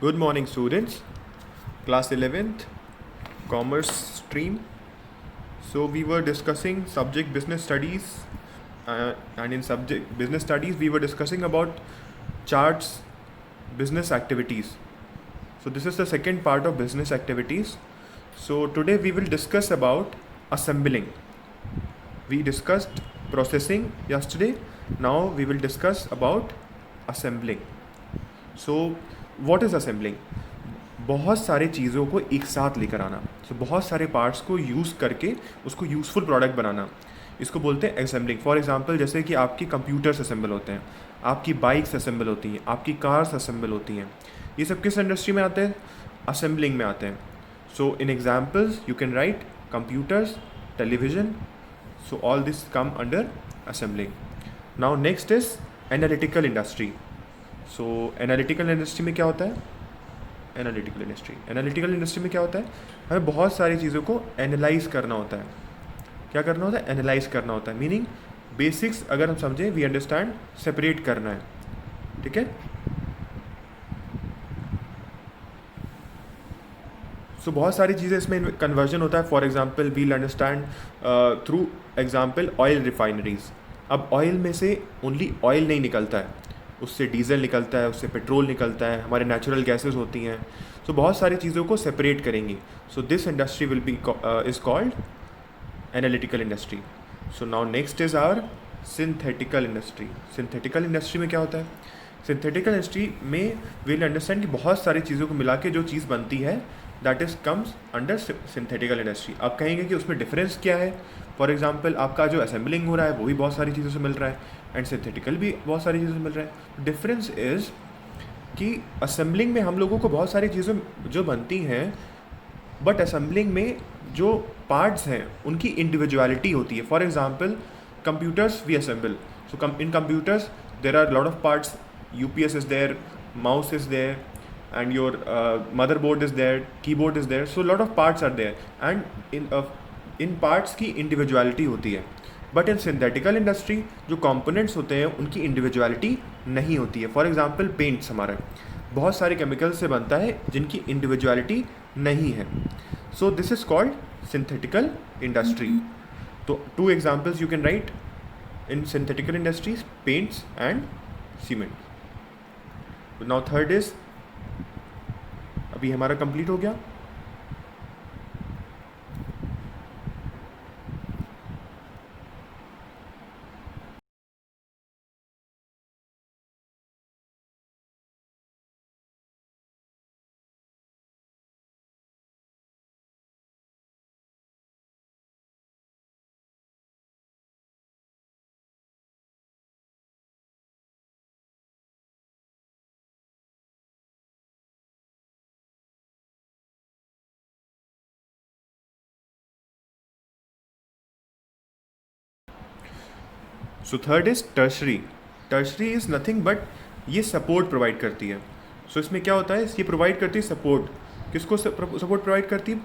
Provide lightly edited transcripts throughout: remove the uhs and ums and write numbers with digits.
Good morning, students. Class 11th, Commerce stream. So we were discussing subject business studies, and in subject business studies, we were discussing about charts, business activities. So this is the second part of business activities. So today we will discuss about assembling. We discussed processing yesterday. Now we will discuss about assembling. So what is assembling? बहुत सारे चीज़ों को एक साथ लेकर आना, बहुत सारे पार्ट्स को यूज़ करके उसको यूज़फुल प्रोडक्ट बनाना, इसको बोलते हैं असेंबलिंग. फॉर एग्जांपल जैसे कि आपकी कंप्यूटर्स असेंबल होते हैं, आपकी बाइक्स असेंबल होती हैं, आपकी कार्स असेंबल होती हैं. ये सब किस इंडस्ट्री में आते हैं? असेंबलिंग में आते हैं. So in examples you can write computers, television. So all this come under assembling. Now next is analytical industry. So analytical industry में क्या होता है? एनालिटिकल इंडस्ट्री में क्या होता है? हमें बहुत सारी चीज़ों को एनालाइज करना होता है. क्या करना होता है? एनालाइज करना होता है. मीनिंग बेसिक्स अगर हम समझें, वी अंडरस्टैंड, सेपरेट करना है. ठीक है. सो बहुत सारी चीज़ें इसमें कन्वर्जन होता है. For example we'll understand through example oil refineries. अब ऑयल में से ओनली ऑयल नहीं निकलता है, उससे डीजल निकलता है, उससे पेट्रोल निकलता है, हमारे नेचुरल गैसेस होती हैं. सो बहुत सारी चीज़ों को सेपरेट करेंगे. So this industry will be is called analytical industry. So now next is our synthetical industry. Synthetical industry में क्या होता है? सिंथेटिकल इंडस्ट्री में वील अंडरस्टैंड कि बहुत सारी चीज़ों को मिला के जो चीज़ बनती है, that is comes under synthetical industry. आप कहेंगे कि उसमें डिफरेंस क्या है? फॉर एग्जांपल आपका जो असेंबलिंग हो रहा है वो भी बहुत सारी चीज़ों से मिल रहा है, एंड सिंथेटिकल भी बहुत सारी चीज़ों से मिल रहा है. डिफरेंस इज़ कि असेंबलिंग में हम लोगों को बहुत सारी चीज़ें जो बनती हैं, बट असेंबलिंग में जो पार्ट्स हैं उनकी इंडिविजुअलिटी होती है. For example computers we assemble. So in computers there are lot of parts. UPS is there, mouse is there, and your motherboard is there, keyboard is there. So lot of parts are there, and in parts की individuality होती है. But in synthetical industry जो components होते हैं उनकी individuality नहीं होती है. फॉर एग्जांपल पेंट्स हमारा बहुत सारे केमिकल से बनता है जिनकी इंडिविजुअलिटी नहीं है. So this is called synthetical industry. तो 2 examples you can right in synthetical industries: paints and cement. Now third is, अभी हमारा कंप्लीट हो गया. So third is tertiary. Tertiary is nothing but ये सपोर्ट प्रोवाइड करती है. सो इसमें क्या होता है? ये प्रोवाइड करती है सपोर्ट. किसको सपोर्ट प्रोवाइड करती है?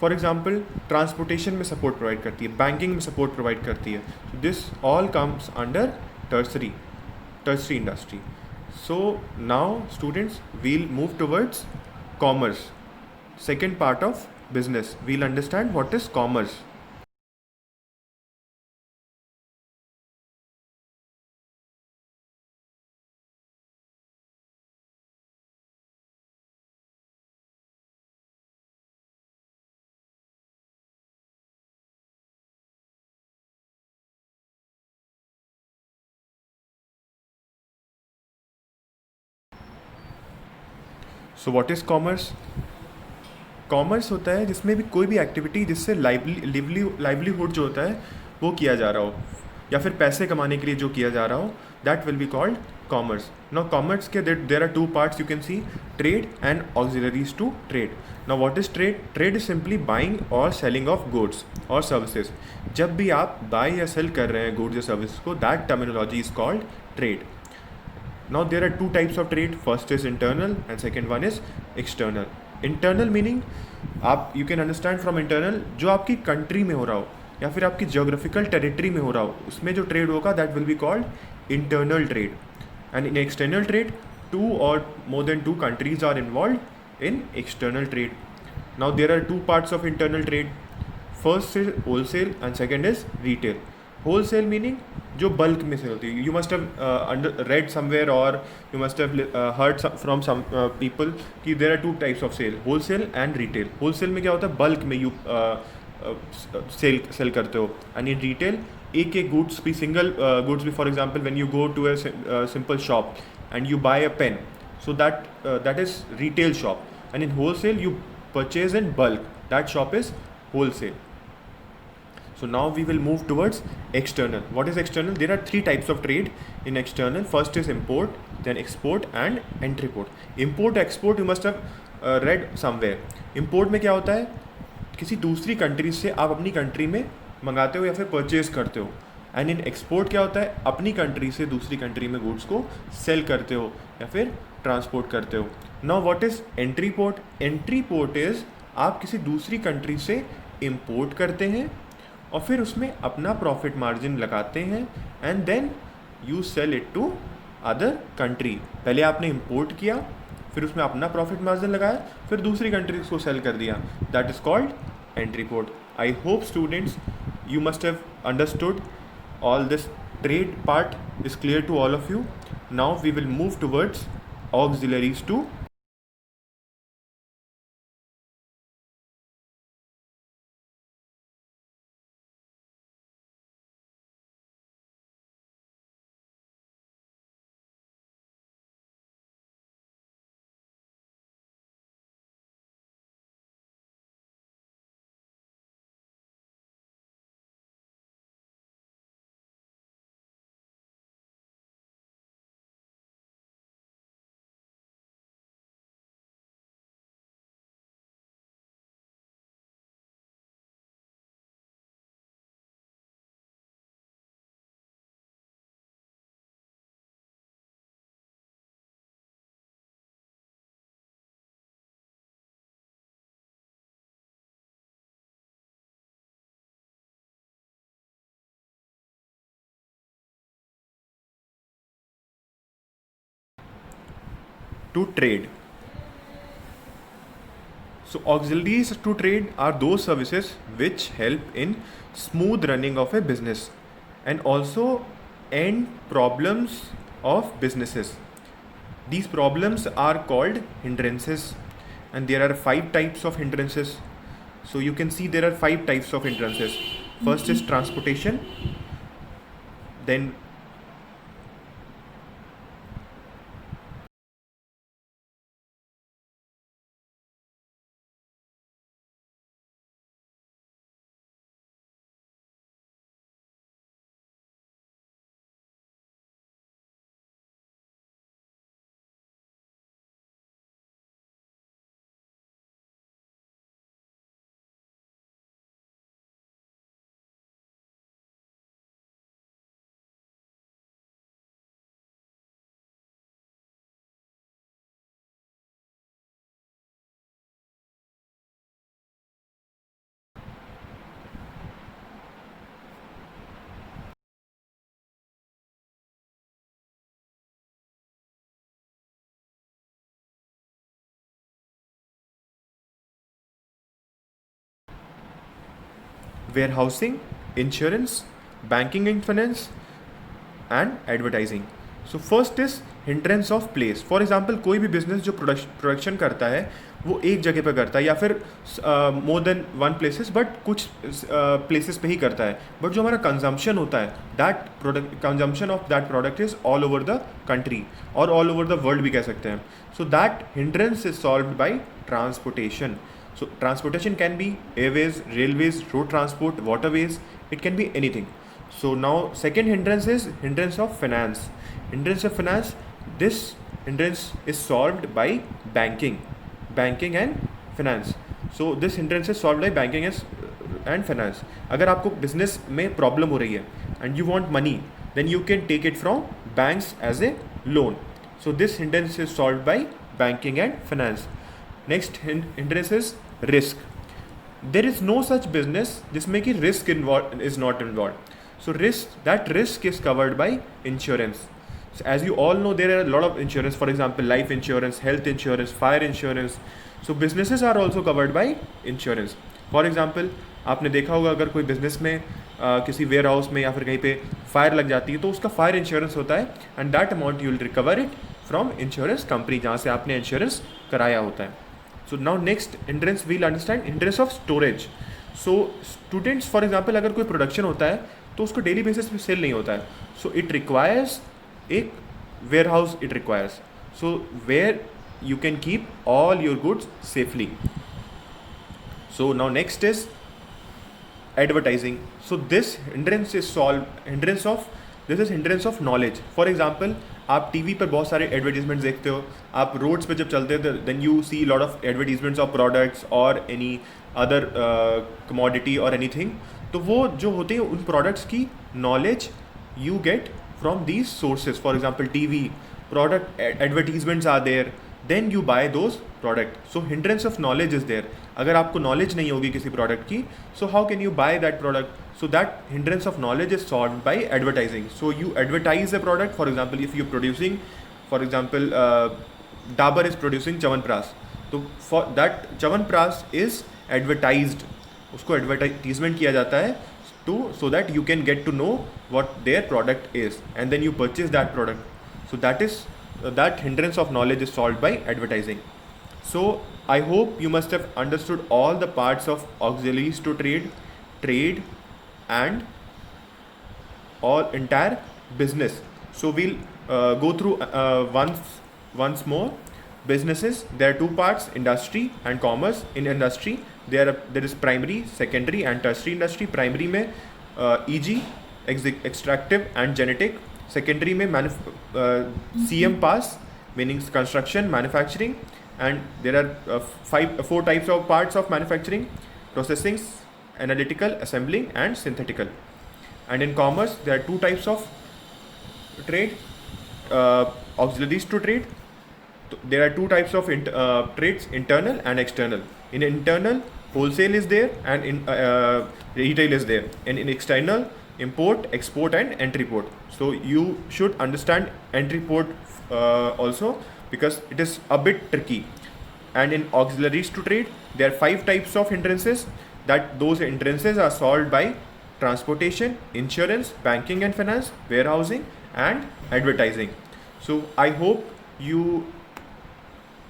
फॉर एग्जांपल ट्रांसपोर्टेशन में सपोर्ट प्रोवाइड करती है, बैंकिंग में सपोर्ट प्रोवाइड करती है. This all comes under tertiary industry. So now students we'll move towards commerce, second part of business. We'll understand what is commerce. So what is commerce? Commerce होता है जिसमें भी कोई भी एक्टिविटी जिससे लाइवलीहुड जो होता है वो किया जा रहा हो, या फिर पैसे कमाने के लिए जो किया जा रहा हो, that will be called commerce. Now commerce के there are 2 parts you can see: trade and auxiliaries to trade. Now what is trade? Trade is simply buying और सेलिंग ऑफ गुड्स और सर्विसेज. जब भी आप बाय या cell कर रहे हैं गुड्स या सर्विसेज को, that terminology is called trade. Now there are 2 types of trade. First is internal and second one is external. Internal meaning आप you can understand from internal जो आपकी कंट्री में हो रहा हो या फिर आपकी जोग्राफिकल टेरिटरी में हो रहा हो, उसमें जो ट्रेड होगा that will be called internal trade. And in external trade two or more than two countries are involved in external trade. Now there are two parts of internal trade. First is wholesale and second is retail. Wholesale meaning जो bulk में से होती है. You must have read somewhere or you must have heard from some people कि there are two types of sale, wholesale and retail. Wholesale में क्या होता है, bulk में you sell करते हो, and in retail एक एक goods भी, single goods भी. For example, when you go to a simple shop and you buy a pen, so that is retail shop, and in wholesale you purchase in bulk, that shop is wholesale. So now we will move towards external. What is external? There are three types of trade in external. First is import, then export and entry port. Import export you must have read somewhere. Import में क्या होता है, किसी दूसरी country से आप अपनी country में मंगाते हो या फिर परचेज करते हो. एंड इन एक्सपोर्ट क्या होता है, अपनी कंट्री से दूसरी कंट्री में गुड्स को सेल करते हो या फिर ट्रांसपोर्ट करते हो. Now what is entry port? Entry port is आप किसी दूसरी कंट्री से इंपोर्ट करते हैं और फिर उसमें अपना प्रॉफिट मार्जिन लगाते हैं and then you sell it to other country. पहले आपने इंपोर्ट किया, फिर उसमें अपना प्रॉफिट मार्जिन लगाया, फिर दूसरी कंट्री को सेल कर दिया. That is called entry port. I hope students you must have understood all this. Trade part is clear to all of you. Now we will move towards auxiliaries to trade. So auxiliaries to trade are those services which help in smooth running of a business and also end problems of businesses. These problems are called hindrances, and there are 5 types of hindrances. So you can see there are 5 types of hindrances. First is transportation, then warehousing, insurance, banking and finance, and advertising. So first is hindrance of place. For example, कोई भी business जो production करता है वो एक जगह पे करता है या फिर more than one places, but कुछ प्लेसेस पे ही करता है. बट जो हमारा कंजम्पशन होता है, that product consumption of that product is all over the country और ऑल ओवर द वर्ल्ड भी कह सकते हैं. So that hindrance is solved by transportation. So transportation can be airways, railways, road transport, waterways. It can be anything. So now second hindrance is hindrance of finance. Hindrance of finance. This hindrance is solved by banking and finance. So this hindrance is solved by banking and finance. अगर आपको business में problem हो रही है and you want money, then you can take it from banks as a loan. So this hindrance is solved by banking and finance. Next hindrance is risk. There is no such business जिसमें कि risk is not involved. So risk is covered by insurance. as you all know, there are a lot of insurance, for example, life insurance, health insurance, fire insurance. So businesses are also covered by insurance. For example, आपने देखा होगा अगर कोई business में किसी ware house में या फिर कहीं पे फायर लग जाती है तो उसका फायर इंश्योरेंस होता है, and that amount you will recover it from insurance company जहाँ से आपने इंश्योरेंस कराया होता है. So now next hindrance we'll understand hindrance of storage. So students for example अगर कोई प्रोडक्शन होता है तो उसको डेली बेसिस पे सेल नहीं होता है, सो इट रिक्वायर्स एक warehouse it requires, so where you can keep all your goods safely. So now next is advertising. So this hindrance is hindrance of knowledge. For example, आप TV पर बहुत सारे advertisements देखते हो, आप roads पे जब चलते हो then you see lot of advertisements of products और एनी अदर कमोडिटी और एनीथिंग. तो वो जो होते हैं उन प्रोडक्ट्स की knowledge you get from these sources. For example TV product advertisements are there, then you buy those product. So hindrance of knowledge is there. अगर आपको knowledge नहीं होगी किसी product की, so how can you buy that product? So that hindrance of knowledge is solved by advertising. So you advertise a product. For example, if you're producing, for example, Dabur is producing Chyawanprash, तो for that Chyawanprash is advertised, उसको advertisement किया जाता है so that you can get to know what their product is, and then you purchase that product. So that is that hindrance of knowledge is solved by advertising. So I hope you must have understood all the parts of auxiliaries to trade and all entire business. So we'll go through once more. Businesses, there are two parts, industry and commerce. In industry there is primary, secondary and tertiary industry. Primary में EG, extractive and genetic. Secondary में CM pass, meaning construction, manufacturing, and there are four types of parts of manufacturing: processing, analytical, assembling, and synthetical. And in commerce there are two types of trade, auxiliaries to trade. There are two types of trades: internal and external. In internal, wholesale is there, and in retail is there, and in external, import, export, and entry port. So you should understand entry port also, because it is a bit tricky. And in auxiliaries to trade, there are 5 types of hindrances. That those hindrances are solved by transportation, insurance, banking and finance, warehousing, and advertising. So I hope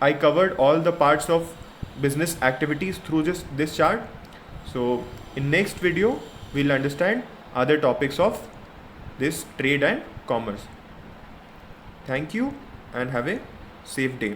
I covered all the parts of business activities through this chart. So in next video we'll understand other topics of this trade and commerce. Thank you and have a safe day.